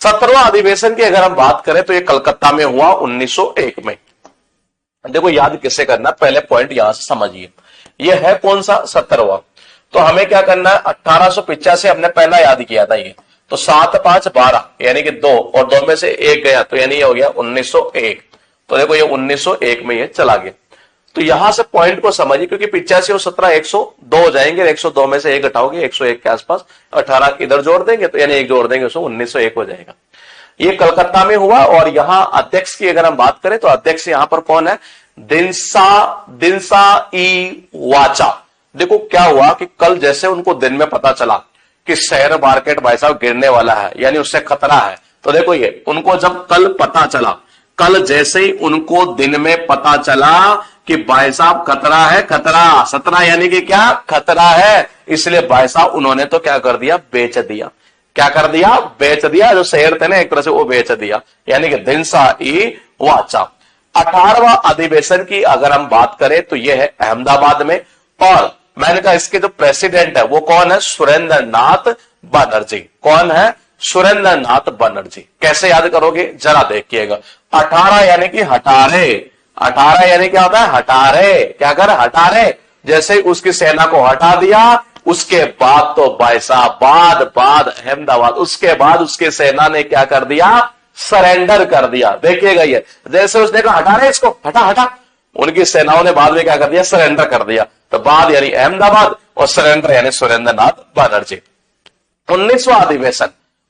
17वां अधिवेशन की अगर हम बात करें तो ये कलकत्ता में हुआ 1901 में। देखो याद किसे करना, पहले पॉइंट यहां से समझिए, ये है कौन सा 17वां। तो हमें क्या करना है, 1885 हमने पहला याद किया था ये, तो 7 5 12 यानी कि 2 और 2 में से 1 गया तो यानी ये हो गया 1901। तो देखो ये 1901 में ये चला गया। तो यहां से पॉइंट को समझिए, क्योंकि 85 और 17 102 हो जाएंगे, 102 में से 1 घटाओगे 101 के आसपास, 18 इधर जोड़ देंगे तो यानी 1 जोड़ देंगे उसको 1901 हो जाएगा। ये कलकत्ता में हुआ। और यहां अध्यक्ष की अगर हम बात करें तो अध्यक्ष यहां पर कौन है, दिनसा ई वाचा। देखो क्या हुआ कि कल जैसे उनको दिन में पता चला कि शेयर मार्केट भाई साहब गिरने वाला है, यानी उससे खतरा है, तो देखो ये उनको जब कल पता चला, कल जैसे ही उनको दिन में पता चला कि भाई साहब खतरा है, खतरा 17 यानी कि क्या खतरा है, इसलिए भाई साहब उन्होंने तो क्या कर दिया, बेच दिया। क्या कर दिया, बेच दिया। जो शेयर थे ना एक तरह से वो बेच दिया, यानी कि दिनसा ई वाचा। 18वां अधिवेशन की अगर हम बात करें तो यह है अहमदाबाद में। और मैंने कहा इसके जो प्रेसिडेंट है वो कौन है, सुरेंद्र नाथ बनर्जी। कौन है, सुरेंद्र नाथ बनर्जी। कैसे याद करोगे जरा देखिएगा। 18 यानी कि हटारे, 18 यानी क्या होता है, हटारे। क्या कर, हटारे। जैसे ही उसकी सेना को हटा दिया, उसके बाद तो भाई साहब बाद अहमदाबाद, उसके बाद उसके सेना ने क्या कर दिया, सरेंडर कर दिया। देखिएगा ये जैसे उसने कहा हटा रहे इसको, हटा हटा, उनकी सेनाओं ने बाद में क्या कर दिया, सरेंडर कर दिया। तो बाद यानी अहमदाबाद और सरेंडर यानी सुरेंद्र नाथ बनर्जी। 19वां अधिवेशन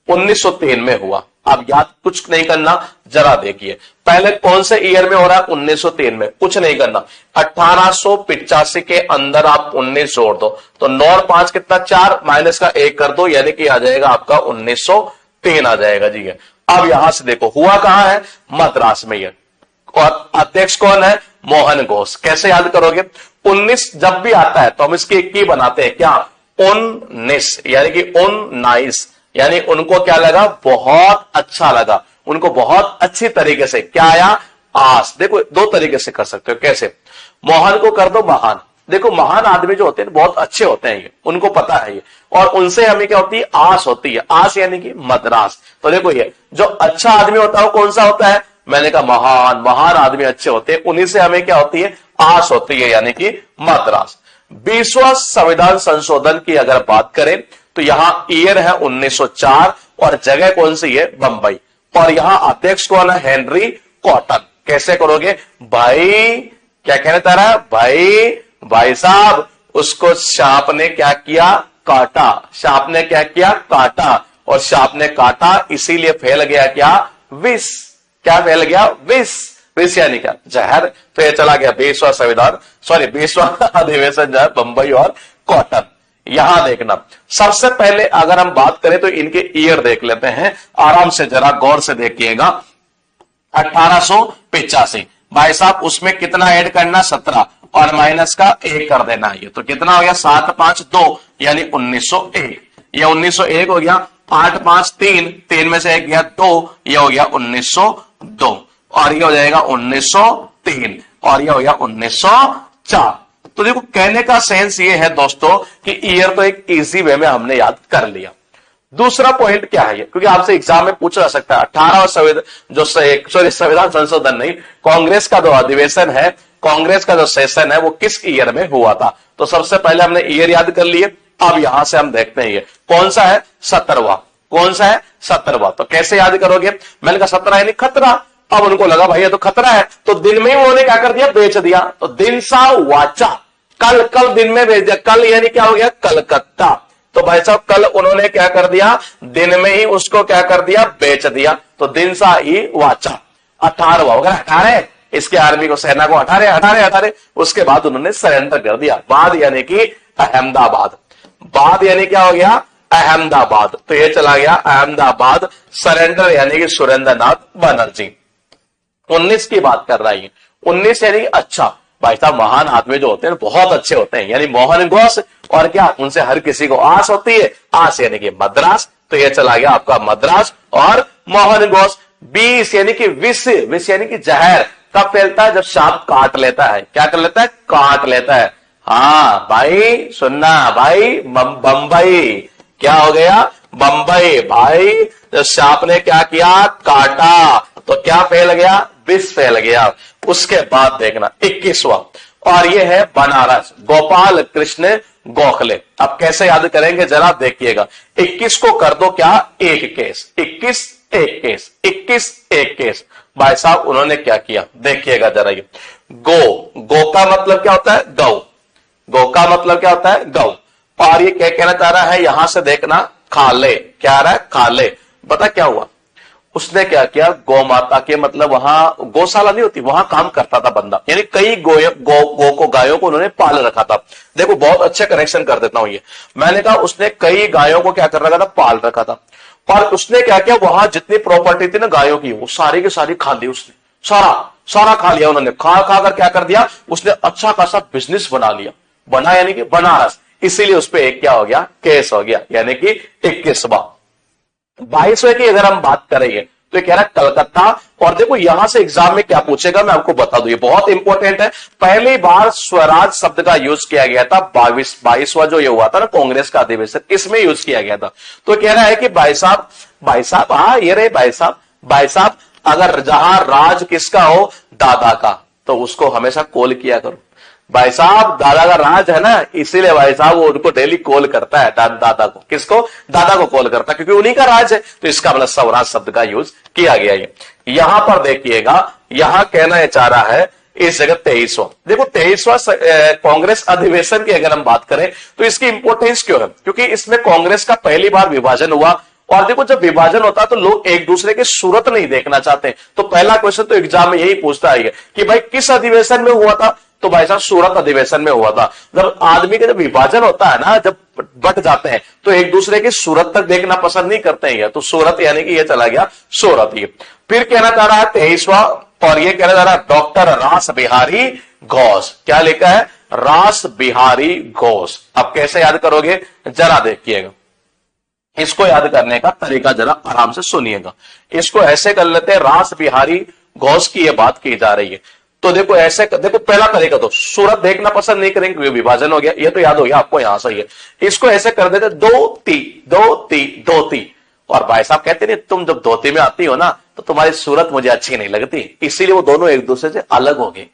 1903 में हुआ। अब याद कुछ नहीं करना, जरा देखिए पहले कौन से ईयर में हो रहा है, 1903 में। कुछ नहीं करना, 1885 के अंदर आप 19 जोड़ दो तो 9 और 5 कितना, 4 माइनस का 1 कर दो, यानी कि आ जाएगा आपका 1903 आ जाएगा जी। अब यहां से देखो हुआ कहां है, मद्रास में ये। और अध्यक्ष कौन है, मोहन घोष। कैसे याद करोगे, 19 जब भी आता है तो हम इसकी एक की बनाते हैं, क्या, 19 यानी कि 19, यानी उनको क्या लगा, बहुत अच्छा लगा, उनको बहुत अच्छी तरीके से क्या आया, आस। देखो 2 तरीके से कर सकते हो। कैसे, मोहन को कर दो महान। देखो महान आदमी जो होते हैं बहुत अच्छे होते हैं, ये उनको पता है ये, और उनसे हमें क्या होती है, आस होती है। आस यानी कि मद्रास। तो देखो ये जो अच्छा आदमी होता है वो कौन सा होता है, मैंने कहा महान, महान आदमी अच्छे होते हैं, उन्हीं से हमें क्या होती है, आस होती है, यानी कि मद्रास। 20वां संविधान संशोधन की अगर बात करें तो यहां ईयर है 1904 और जगह कौन सी है, बंबई। और यहां अध्यक्ष कौन है, हेनरी कॉटन। कैसे करोगे भाई, क्या कहना चाह रहा है भाई साहब, उसको सांप ने क्या किया, काटा। सांप ने क्या किया, काटा, और सांप ने काटा इसीलिए फैल गया क्या, विष। क्या फैल गया, विष। विष यानी क्या, जहर। तो ये चला गया 20वां संविधान, 20वां अधिवेशन जो है बंबई और कॉटन। यहां देखना, सबसे पहले अगर हम बात करें तो इनके ईयर देख लेते हैं, आराम से जरा गौर से देखिएगा। 1885 भाई साहब, उसमें कितना ऐड करना, 17 और माइनस का 1 कर देना। ये तो कितना हो गया, 7 5 2 यानी 1901। ये 1901 हो गया। 8 5 3 में से 1 गया 2, ये हो गया 1902, और ये हो जाएगा 1903, और ये हो गया 1904। तो देखो कहने का सेंस ये है दोस्तों कि ईयर तो एक इजी वे में हमने याद कर लिया। दूसरा पॉइंट क्या है, क्योंकि आपसे एग्जाम में पूछा जा सकता है 18वां संविधान संशोधन नहीं, कांग्रेस का जो अधिवेशन है, कांग्रेस का जो सेशन है वो किस ईयर में हुआ था। तो सबसे पहले हमने ईयर याद कर लिए। अब यहां से हम देखते हैं ये कौन सा है, 17वां। कौन सा है, 17वां। तो कैसे याद करोगे, मैंने कहा 17 यानी खतरा। अब उनको लगा भाई ये तो खतरा है, तो दिन में ही उन्होंने क्या कर दिया, बेच दिया। तो दिनसा वाचा, कल दिन में बेच दिया। कल यानी क्या हो गया, कलकत्ता। तो भाई साहब कल उन्होंने क्या कर दिया, दिन में ही उसको क्या कर दिया, बेच दिया। तो दिनसा ई वाचा। 18वां हो गया, 18, इसके आर्मी को, सेना को हटारे, उसके बाद उन्होंने सरेंडर कर दिया। बाद यानी कि अहमदाबाद। बाद यानी क्या हो गया, अहमदाबाद। तो ये चला गया अहमदाबाद, सरेंडर यानी कि सुरेंद्र नाथ बनर्जी। 19 की बात कर रहा है, 19 यानी अच्छा भाई साहब, महान आदमी जो होते हैं बहुत अच्छे होते हैं, यानी मोहन घोष। और क्या, उनसे हर किसी को आस होती है, आस यानी कि मद्रास। तो ये चला गया आपका मद्रास और मोहन घोष। 20 यानी कि विष, विष यानी कि जहर। कब फैलता है, जब सांप काट लेता है। क्या कर लेता है, काट लेता है। हाँ भाई सुनना भाई, बंबई क्या हो गया, बंबई, भाई जब सांप ने क्या किया, काटा, तो क्या फैल गया, विष फैल गया। उसके बाद देखना 21वां, और ये है बनारस, गोपाल कृष्ण गोखले। अब कैसे याद करेंगे जरा देखिएगा, 21 को कर दो क्या, एक केस, 21 एक केस, 21 एक केस। भाई साहब उन्होंने क्या किया, देखिएगा जरा ये, गो का मतलब क्या होता है, गौ, गौ का मतलब क्या होता है, गौ। और ये क्या कहना चाह रहा है, यहां से देखना, खाले, क्या आ रहा है, खाले। पता क्या हुआ, उसने क्या किया, गौ माता के मतलब वहां गौशाला नहीं होती, वहां काम करता था बंदा, यानी कई गायों को उन्होंने पाल रखा था। देखो बहुत अच्छे कनेक्शन कर देता हूं ये, मैंने कहा उसने कई गायों को क्या कर रखा था, पाल रखा था। और उसने क्या किया, वहां जितनी प्रॉपर्टी थी ना गायों की, वो सारी की सारी खा ली उसने, सारा खा लिया उन्होंने। खा कर क्या कर दिया, उसने अच्छा खासा बिजनेस बना लिया, बना यानी कि बनारस, इसीलिए उस पर एक क्या हो गया, केस हो गया, यानी कि 21वां। 22वें की अगर हम बात करेंगे तो ये कह रहा है कलकत्ता। और देखो यहां से एग्जाम में क्या पूछेगा मैं आपको बता दूं, ये बहुत इंपॉर्टेंट है। पहली बार स्वराज शब्द का यूज किया गया था 22वां जो ये हुआ था ना कांग्रेस का अधिवेशन, इसमें यूज किया गया था। तो कह रहा है कि भाई साहब, हाँ ये रहे भाई साहब, अगर जहां राज किसका हो, दादा का, तो उसको हमेशा कॉल किया करो। भाई साहब दादा का राज है ना, इसीलिए भाई साहब वो उनको डेली कॉल करता है, दादा को, किसको, दादा को कॉल करता है, क्योंकि उन्हीं का राज है। तो इसका मतलब स्वराज शब्द का यूज किया गया है। यहां पर देखिएगा, यहां कहना चाह रहा है इस जगह 23वां। देखो 23वां कांग्रेस अधिवेशन की अगर हम बात करें तो इसकी इंपोर्टेंस क्यों है, क्योंकि इसमें कांग्रेस का पहली बार विभाजन हुआ। और देखो जब विभाजन होता है तो लोग एक दूसरे की सूरत नहीं देखना चाहते, तो पहला क्वेश्चन तो एग्जाम में यही पूछता है कि भाई किस अधिवेशन में हुआ था, तो भाई साहब सूरत अधिवेशन में हुआ था। जब आदमी का जब विभाजन होता है ना, जब बट जाते हैं तो एक दूसरे की सूरत तक देखना पसंद नहीं करते हैं, तो सूरत यानी कि ये चला गया सूरत। ये फिर कहना चाह रहा है 23वां, और ये कहना चाह रहा है डॉक्टर रास बिहारी घोष। क्या लिखा है, रास बिहारी घोष। अब कैसे याद करोगे जरा देखिएगा, इसको याद करने का तरीका जरा आराम से सुनिएगा। इसको ऐसे कर लेते हैं, रास बिहारी घोष की ये बात की जा रही है, तो देखो ऐसे, देखो पहला तरीका तो सूरत देखना पसंद नहीं करेंगे, विभाजन हो गया, ये तो याद हो गया आपको, यहां से ही है। इसको ऐसे कर देते, धोती। और भाई साहब कहते नहीं, तुम जब धोती में आती हो ना तो तुम्हारी सूरत मुझे अच्छी नहीं लगती, इसीलिए वो दोनों एक दूसरे से अलग हो गए।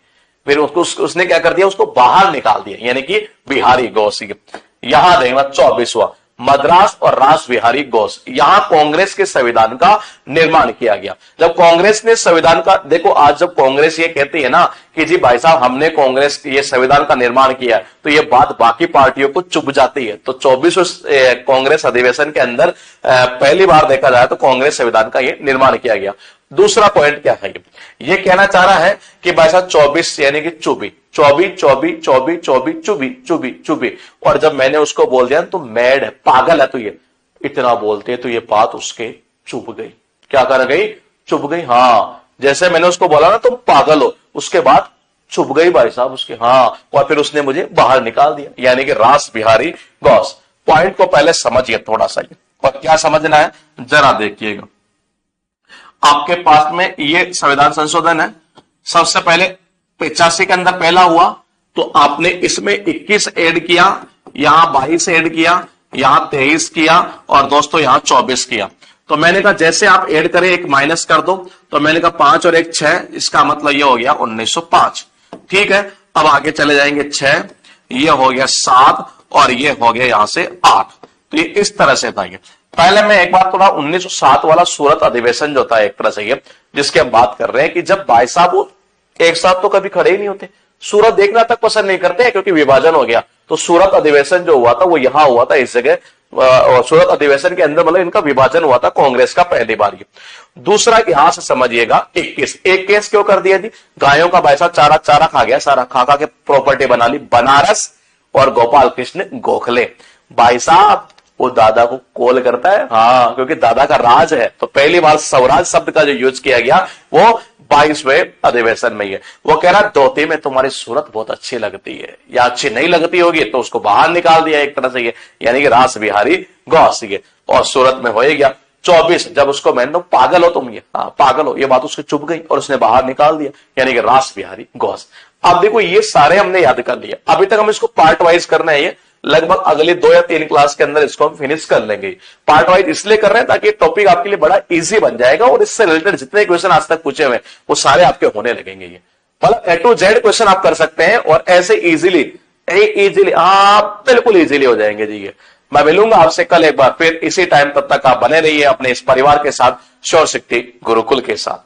फिर उसने क्या कर दिया, उसको बाहर निकाल दिया, यानी कि बिहारी घोष। यहां देखना 24वां, मद्रास और रास बिहारी घोष। यहां कांग्रेस के संविधान का निर्माण किया गया। जब कांग्रेस ने संविधान का, देखो आज जब कांग्रेस ये कहती है ना कि जी भाई साहब हमने कांग्रेस ये संविधान का निर्माण किया, तो ये बात बाकी पार्टियों को चुभ जाती है। तो 24वें कांग्रेस अधिवेशन के अंदर पहली बार देखा जाए तो कांग्रेस संविधान का ये निर्माण किया गया। दूसरा पॉइंट क्या है, ये कहना चाह रहा है कि भाई साहब 24 यानी कि चुबी, चुबी। और जब मैंने उसको बोल दिया तो मैड है, पागल है, तो ये इतना बोलते हैं तो ये बात उसके चुभ गई। क्या कर गई, चुभ गई। हाँ, जैसे मैंने उसको बोला ना तुम पागल हो, उसके बाद चुभ गई भाई साहब उसके। हाँ, और फिर उसने मुझे बाहर निकाल दिया, यानी कि रास बिहारी घोष। पॉइंट को पहले समझिए थोड़ा सा, और क्या समझना है जरा देखिएगा। आपके पास में ये संविधान संशोधन है, सबसे पहले 85 के अंदर पहला हुआ, तो आपने इसमें 21 ऐड किया, यहां 22 ऐड किया, यहां 23 किया, और दोस्तों यहां 24 किया। तो मैंने कहा जैसे आप ऐड करें एक माइनस कर दो, तो मैंने कहा 5 और 1 6, इसका मतलब ये हो गया 1905। ठीक है, अब आगे चले जाएंगे 6, ये हो गया 7, और ये हो गया यहां से 8। तो ये इस तरह से था। ये पहले मैं एक बार थोड़ा 1907 वाला सूरत अधिवेशन जो था एक तरह से ये, जिसकी हम बात कर रहे हैं कि जब भाई साहब एक साथ तो कभी खड़े ही नहीं होते, सूरत देखना तक पसंद नहीं करते हैं, क्योंकि विभाजन हो गया। तो सूरत अधिवेशन जो हुआ था वो यहां हुआ था, इस जगह सूरत अधिवेशन के अंदर मतलब इनका विभाजन हुआ था कांग्रेस का पहली बार। ये दूसरा यहां से समझिएगा 21 एक केस क्यों कर दिया जी, गायों का भाई साहब चारा खा गया, सारा खा के प्रॉपर्टी बना ली, बनारस और गोपाल कृष्ण गोखले। भाई साहब वो दादा को कॉल करता है, हाँ, क्योंकि दादा का राज है। तो पहली बार स्वराज शब्द का जो यूज किया गया वो 22वें अधिवेशन में है। वो कह रहा धोती में तुम्हारी सूरत बहुत अच्छी लगती है, या अच्छी नहीं लगती होगी, तो उसको बाहर निकाल दिया एक तरह से ये, यानी कि रास बिहारी घोष। और सूरत में हो गया 24, जब उसको मैंने पागल हो तुम, ये हाँ पागल हो, ये बात उसको चुभ गई और उसने बाहर निकाल दिया, यानी कि रास बिहारी घोष। अब देखो ये सारे हमने याद कर लिया, अभी तक हम इसको पार्ट वाइज करना है ये, लगभग अगली 2 या 3 क्लास के अंदर इसको हम फिनिश कर लेंगे। पार्ट वाइज इसलिए कर रहे हैं ताकि टॉपिक आपके लिए बड़ा इजी बन जाएगा और इससे रिलेटेड जितने क्वेश्चन आज तक पूछे हुए वो सारे आपके होने लगेंगे। ये मतलब A to Z क्वेश्चन आप कर सकते हैं और ऐसे इजीली आप बिल्कुल इजीली हो जाएंगे जी। ये मैं मिलूंगा आपसे कल एक बार फिर इसी टाइम, तब तक आप बने रहिए अपने इस परिवार के साथ, श्योर शक्ति गुरुकुल के साथ।